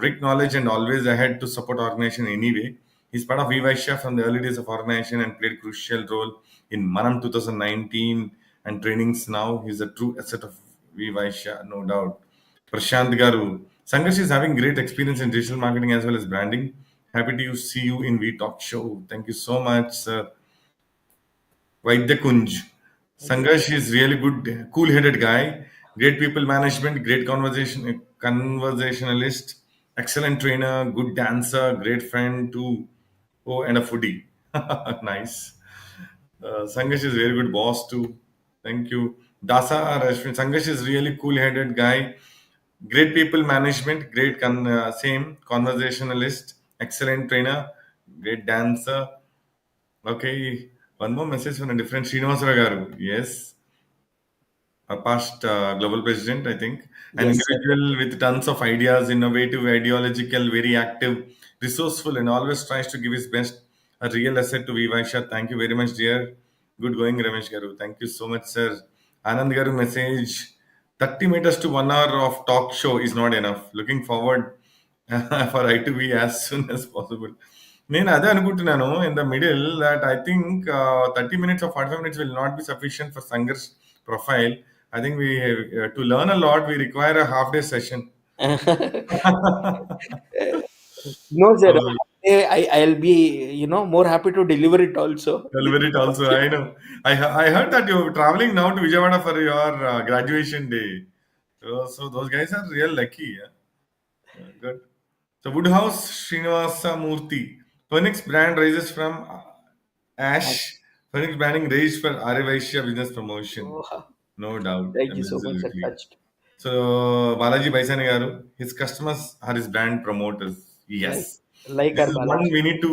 Rick knowledge and always ahead to support organization anyway. He's part of WeVysya from the early days of organization and played crucial role in Manam 2019 and trainings now. He's a true asset of WeVysya, no doubt. Prashant Garu. Sangharsh is having great experience in digital marketing as well as branding. Happy to see you in WeTalk show. Thank you so much, sir. Vaidya Kunj. Sangharsh is really good, cool-headed guy. Great people management, great conversationalist, excellent trainer, good dancer, great friend too. Oh, and a foodie. Nice. Sangesh is very good boss too. Thank you. Dasa Rashmi. Sangesh is really cool-headed guy. Great people management. Great same conversationalist. Excellent trainer. Great dancer. Okay. One more message from a different Srinivasara garu. Yes, a past global president, I think, an yes, sir. individual with tons of ideas, innovative, ideological, very active, resourceful, and always tries to give his best. A real asset to Vivasha. Thank you very much, dear. Good going, Ramesh Garu. Thank you so much, sir. Anand Garu message. 30 meters to 1 hour of talk show is not enough. Looking forward for I to be as soon as possible. నేను అదే అనుకుంటున్నాను in the middle that I think 30 minutes or 45 minutes will not be sufficient for Sangar's profile. I think we to learn a lot we require a half day session. No, sir. Absolutely. day I'll be, more happy to deliver it also. This Deliver is it also. I know. I heard that you're traveling now to Vijayawada for your graduation day. So those guys are real lucky. Yeah? Good. So Woodhouse Srinivasa Murthy. Phoenix brand raises from what- Ash. Phoenix branding raised for Arivashya business promotion. oh, No doubt. thank you so much. I'm Absolutely. touched. So Balaji Baisani garu, his customers are his brand promoters. Like Yes, like this our is one Balaji. we need to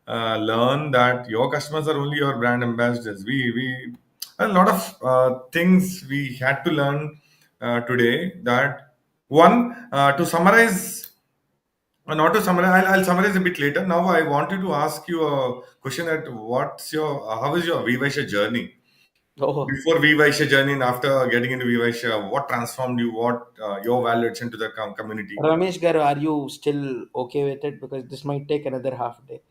learn that your customers are only your brand ambassadors. We a lot of things we had to learn today. That one to summarize. Not to summarize, I'll summarize a bit later. Now, I wanted to ask you a question: that how is your Vivasha journey? Oh, Before WeVysya journey and after getting into WeVysya, what transformed you? What your value addition to the community? Ramesh Garu, are you still okay with it? Because this might take another half day.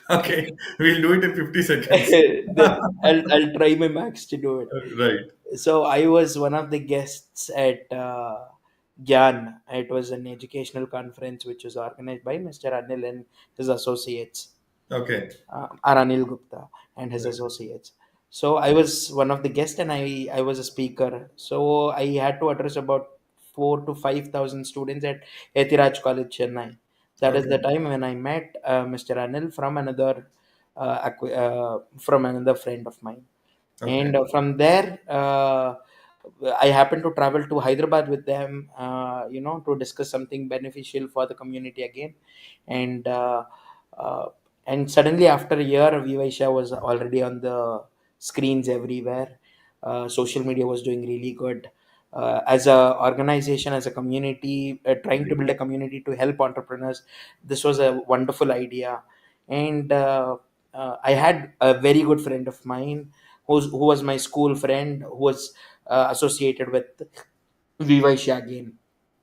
Okay, we'll do it in 50 seconds. Then I'll try my max to do it. Right. So I was one of the guests at Gyan. It was an educational conference which was organized by Mr. Anil and his associates, Okay. Anil Gupta and his Right. associates. So I was one of the guests, and I was a speaker. So I had to address about 4 to 5 thousand students at Etiraj College, Chennai. That is the Okay. time when I met Mr. Anil from another friend of mine. Okay. And from there, I happened to travel to Hyderabad with them, to discuss something beneficial for the community again. And uh, and suddenly, after a year, Vysya was already on the screens everywhere. Social media was doing really good. As a organization, as a community, trying to build a community to help entrepreneurs, this was a wonderful idea. And I had a very good friend of mine who was my school friend, who was associated with Vivysya again.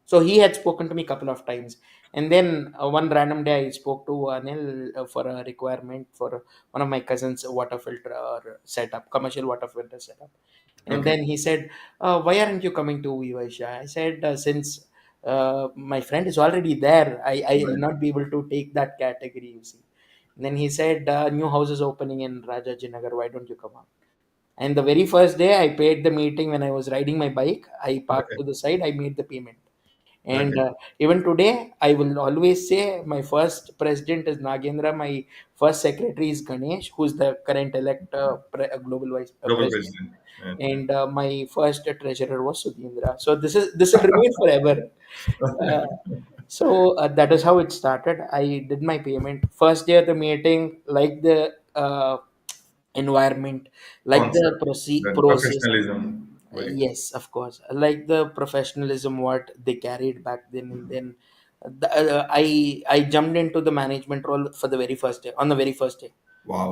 So he had spoken to me a couple of times. And then one random day I spoke to Anil for a requirement for one of my cousin's water filter setup, commercial water filter setup. And Okay. then he said, why aren't you coming to Vivysya? I said, since my friend is already there, I'll Right. not be able to take that category, you see. And then he said, new house is opening in Rajajinagar. Why don't you come out? And the very first day I paid the meeting when I was riding my bike, I parked Okay. to the side, I made the payment. And Okay. even today, I will always say my first president is Nagendra, my first secretary is Ganesh, who's the current global vice Global president, president. Yeah. and my first treasurer was Sudhindra. So this will remain forever. Uh, so that is how it started. I did my payment first day of the meeting, like the environment, like the Concept. That process. professionalism. Very good. Yes, of course. Like the professionalism what they carried back then, and then I jumped into the management role for the very first day. On the very first day,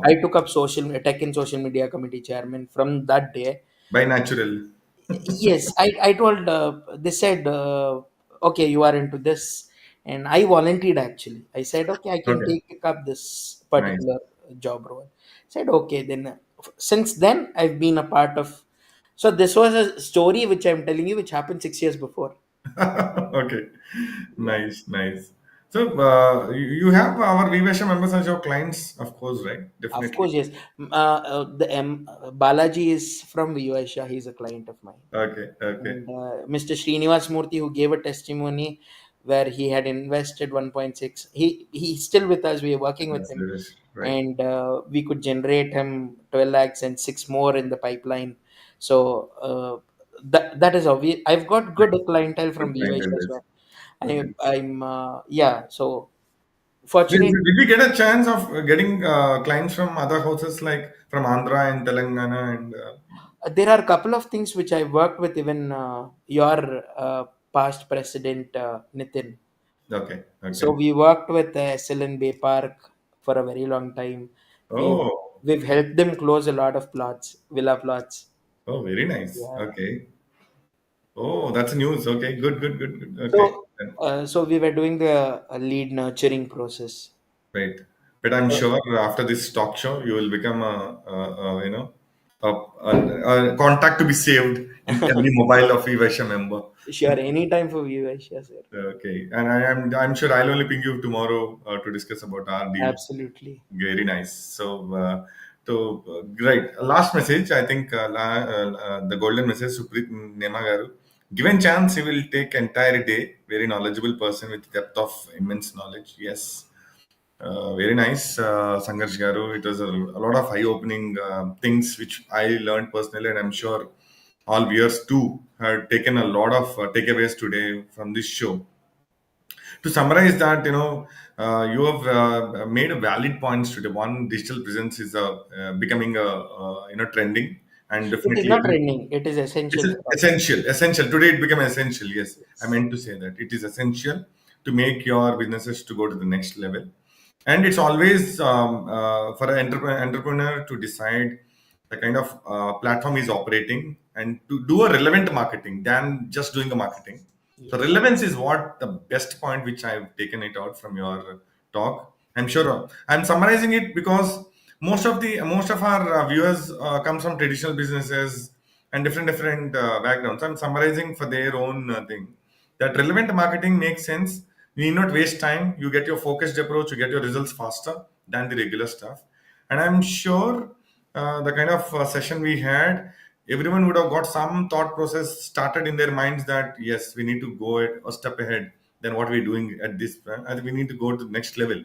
I Wow. took up social tech and social media committee chairman. From that day, By natural. yes, I told they said, okay, you are into this, and I volunteered actually. I said, okay, I can Okay. take up this Nice. particular job role. Said, okay, then since then I've been a part of. So this was a story which I'm telling you, which happened 6 years before. Okay. Yeah, Nice. Nice. So you have our Vivasha members as your clients, of course, right? of Definitely. course, yes. Balaji is from Vysya. He's a client of mine. Okay. Okay. And Mr. Srinivas Murthy, who gave a testimony where he had invested 1.6, he's still with us. We are working with Yes, him, there is. Right. and we could generate him 12 lakhs and six more in the pipeline. So that is how I've got good Right. clientele from Good BYC clientele as base. well. Okay. I'm yeah. So Did, fortunate. did we get a chance of getting clients from other houses like from Andhra and Telangana and There are a couple of things which I worked with, even your past president Nitin. okay, So okay. we worked with SLN Bay Park for a very long time. We've Oh, we've helped them close a lot of plots, villa plots. oh, very nice. Yeah. Okay. Oh, that's news. Okay, good, good, good, good. Okay, So then, so we were doing the lead nurturing process. great. But I'm So sure after this talk show, you will become a, you know, contact to be saved in every mobile of WeVysya member. Sure, anytime for Vysya, sir. Okay, and I'm sure I'll only ping you tomorrow to discuss about our deal. Absolutely. Very nice. Great. Last message. I think the golden message, Suprit Nemagaru. Given chance, he will take entire day. Very knowledgeable person with depth of immense knowledge. Yes. Very nice, Sangharsh Garu. It was a lot of eye-opening things which I learned personally, and I'm sure all viewers too have taken a lot of takeaways today from this show. To summarize that, you have made a valid points today. One, digital presence is becoming trending, and It is definitely not trending, it is it's essential for us. essential. Today it became essential. Yes, I Yes. meant to say that it is essential to make your businesses to go to the next level, and it's always for an entrepreneur to decide the kind of platform is operating and to do a relevant marketing than just doing the marketing. So Yes. relevance is what the best point which I've taken it out from your talk. I'm sure I'm summarizing it because most of our viewers come from traditional businesses and different backgrounds. I'm summarizing for their own thing. That relevant marketing makes sense. You need not waste time. You get your focused approach. You get your results faster than the regular stuff. And I'm sure the kind of session we had, everyone would have got some thought process started in their minds that yes, we need to go a step ahead than what we're doing at this point. I think we need to go to the next level.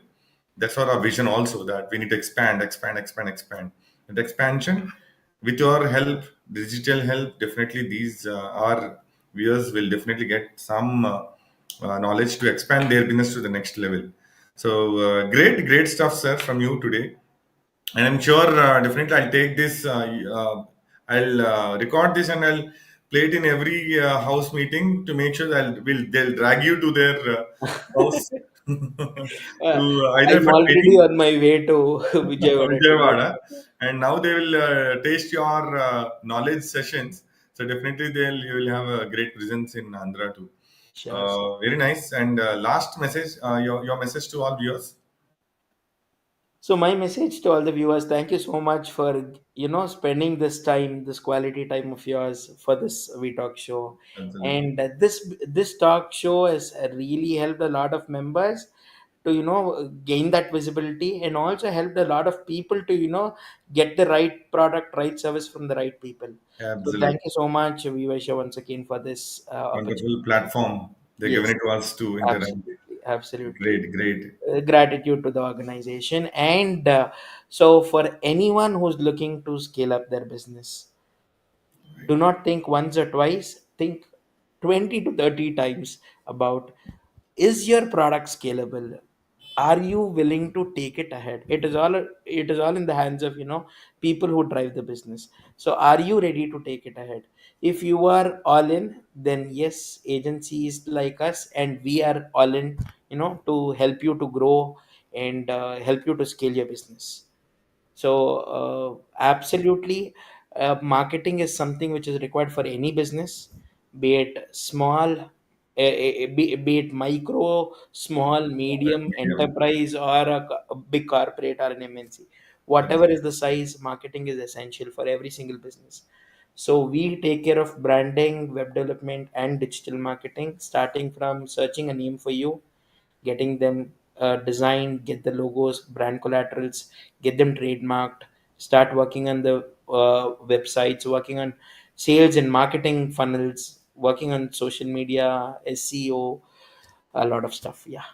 That's our vision also, that we need to expand. And expansion, with your help, digital help, definitely these our viewers will definitely get some knowledge to expand their business to the next level. So great stuff, sir, from you today. And I'm sure definitely I'll take this. I'll record this and I'll play it in every house meeting to make sure that they'll drag you to their house Uh, to either I'm for already training on my way to Vijayawada today. Vijayawada, and now they will taste your knowledge sessions. So definitely you will have a great presence in Andhra too. Sure, sir. Very nice. And last message, your message to all viewers. So my message to all the viewers, thank you so much for spending this time, this quality time of yours for this We Talk show, Absolutely. and this talk show has really helped a lot of members to gain that visibility, and also helped a lot of people to get the right product, right service from the right people. So thank Absolutely. you so much, Vivasha, once again for this Wonderful opportunity. platform. They're Yes, giving it to us to interact. absolutely, absolutely. Great. Gratitude to the organization, and so for anyone who's looking to scale up their business, do not think once or twice, think 20 to 30 times about, is your product scalable? Are you willing to take it ahead? It is all in the hands of people who drive the business. So are you ready to take it ahead? If you are all in, then yes, agencies like us, and we are all in, to help you to grow, and help you to scale your business. So absolutely, marketing is something which is required for any business, be it small, be it micro, small, medium Medium. enterprise, or a big corporate or an MNC. Whatever is the size, marketing is essential for every single business. So we take care of branding, web development, and digital marketing, starting from searching a name for you, getting them designed, get the logos, brand collaterals, get them trademarked, start working on the websites, working on sales and marketing funnels, working on social media, SEO, a lot of stuff. Yeah.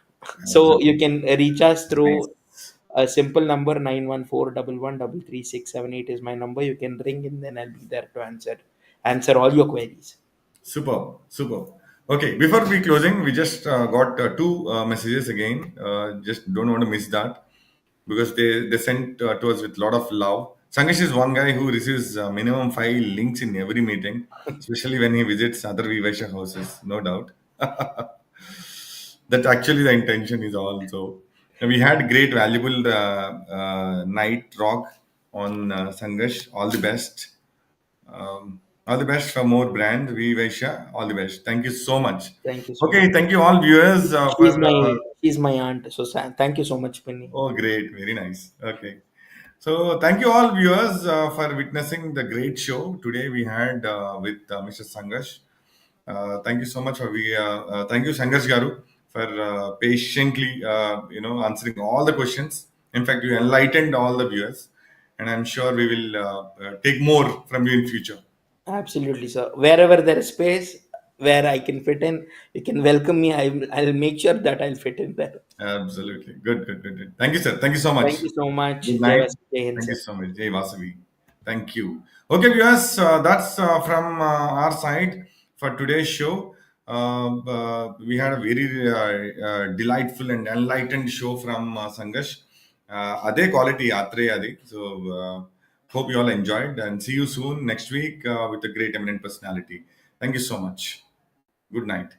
So you Absolutely. can reach us Nice. through a simple number, 91411333678 is my number. You can ring in, then I'll be there to answer all your queries. Super. Okay, before we closing, we just got two messages again. Just don't want to miss that because they sent to us with a lot of love. Sangesh is one guy who receives minimum 5 links in every meeting, especially when he visits other Vivysya houses, no doubt. That actually the intention is also. We had great, valuable night rock on Sangesh. All the best for more brand. Vysya, all the best. Thank you so much. Thank you so much. Okay, thank you all viewers for. She's my aunt. So thank you so much, Penny. Oh, great, very nice. Okay. So thank you all viewers for witnessing the great show today we had with Mr. Sangharsh. Thank you so much for thank you Sangharsh Garu for patiently answering all the questions. In fact, you enlightened all the viewers, and I'm sure we will take more from you in future. Absolutely, sir. Wherever there is space where I can fit in, you can welcome me. I'll make sure that I'll fit in there. Absolutely. Good, good, good, good. Thank you, sir. Thank you so much. Thank you so much. Good Jai night. Vasi, Jai Hind, Thank you sir. so much. Jay Vasavi. Thank you. Okay, viewers, that's from our side for today's show. We had a very delightful and enlightened show from Sangash. Ade quality Athreya adi. So, hope you all enjoyed and see you soon next week with a great eminent personality. Thank you so much. Good night.